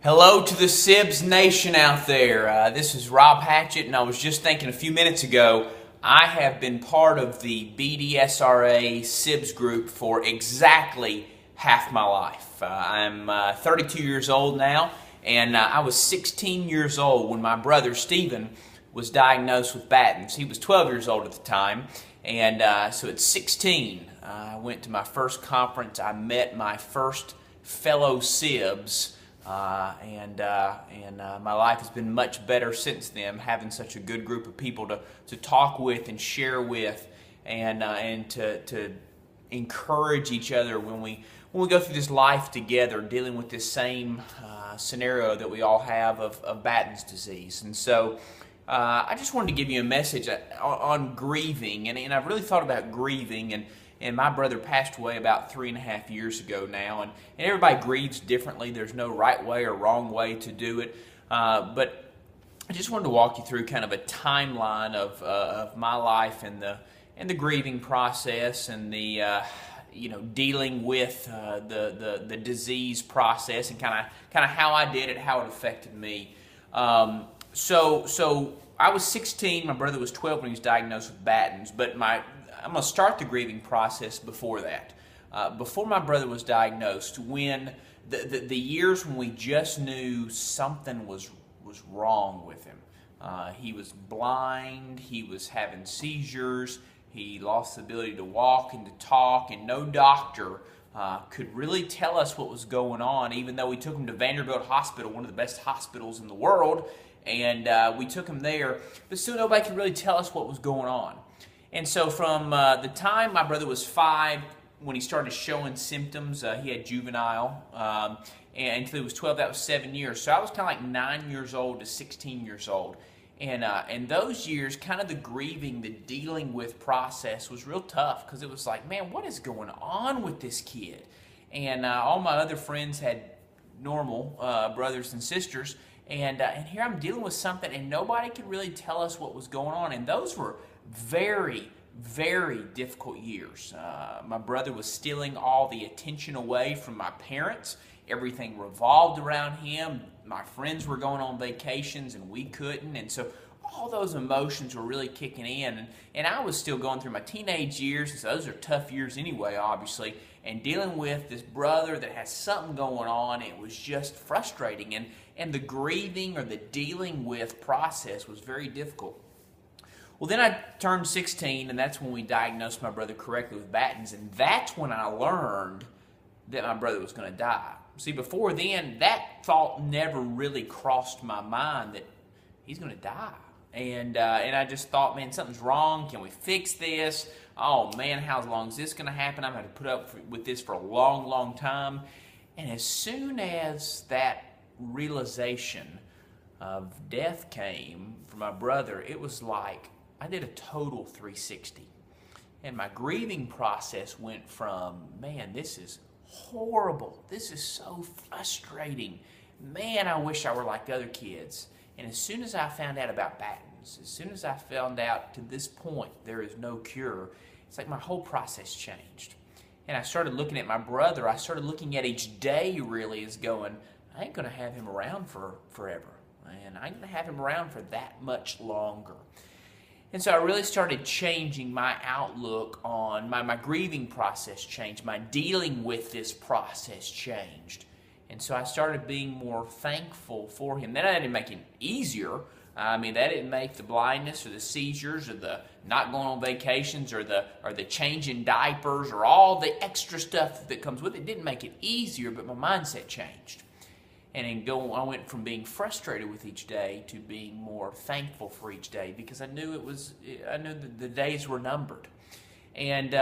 Hello to the Sibs Nation out there. This is Rob Hatchett, and I was just thinking a few minutes ago, I have been part of the BDSRA Sibs group for exactly half my life. I'm 32 years old now, and I was 16 years old when my brother Stephen was diagnosed with Batten's. He was 12 years old at the time, and so at 16, I went to my first conference. I met my first fellow Sibs. My life has been much better since then, having such a good group of people to talk with and share with, and to encourage each other when we go through this life together, dealing with this same scenario that we all have of Batten's disease. And so I just wanted to give you a message on grieving, and I've really thought about grieving, and my brother passed away about 3.5 years ago now, and everybody grieves differently. There's no right way or wrong way to do it, but I just wanted to walk you through kind of a timeline of my life and the grieving process, and the dealing with the disease process, and kind of how I did it, how it affected me. So I was 16. My brother was 12 when he was diagnosed with Batten's, but I'm going to start the grieving process before that. Before my brother was diagnosed, when the years when we just knew something was wrong with him. He was blind, he was having seizures, he lost the ability to walk and to talk, and no doctor could really tell us what was going on, even though we took him to Vanderbilt Hospital, one of the best hospitals in the world, and we took him there, but still nobody could really tell us what was going on. And so from the time my brother was 5, when he started showing symptoms, he had juvenile, and until he was 12, that was 7 years. So I was kind of like 9 years old to 16 years old. And those years, kind of the grieving, the dealing with process was real tough, because it was like, man, what is going on with this kid? And all my other friends had normal brothers and sisters, and here I'm dealing with something, and nobody could really tell us what was going on. And those were very, very difficult years. My brother was stealing all the attention away from my parents. Everything revolved around him. My friends were going on vacations and we couldn't, and so all those emotions were really kicking in, and I was still going through my teenage years, and so those are tough years anyway, obviously, and dealing with this brother that has something going on. It was just frustrating, and the grieving or the dealing with process was very difficult. Well, then I turned 16, and that's when we diagnosed my brother correctly with Batten's, and that's when I learned that my brother was going to die. See, before then, that thought never really crossed my mind, that he's going to die. And I just thought, man, something's wrong. Can we fix this? Oh, man, how long is this going to happen? I'm going to put up with this for a long, long time. And as soon as that realization of death came for my brother, it was like I did a total 360. And my grieving process went from, man, this is horrible. This is so frustrating. Man, I wish I were like the other kids. And as soon as I found out about Batten's, as soon as I found out to this point there is no cure, it's like my whole process changed. And I started looking at my brother. I started looking at each day really as going, I ain't going to have him around for forever. And I ain't going to have him around for that much longer. And so I really started changing my outlook on my grieving process changed. My dealing with this process changed. And so I started being more thankful for him. That didn't make it easier. I mean, that didn't make the blindness or the seizures or the not going on vacations or the changing diapers or all the extra stuff that comes with it. It didn't make it easier, but my mindset changed. And I went from being frustrated with each day to being more thankful for each day, because I knew that the days were numbered. And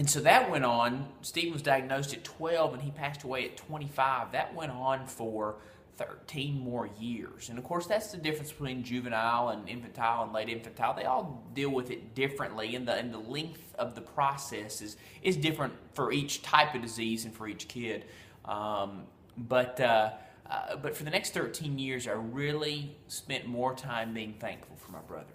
so that went on. Steve was diagnosed at 12 and he passed away at 25. That went on for 13 more years. And of course, that's the difference between juvenile and infantile and late infantile. They all deal with it differently, and the length of the process is different for each type of disease and for each kid. But for the next 13 years, I really spent more time being thankful for my brother.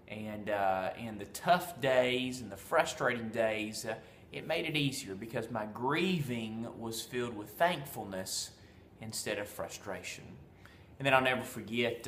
And the tough days and the frustrating days, it made it easier, because my grieving was filled with thankfulness instead of frustration. And then I'll never forget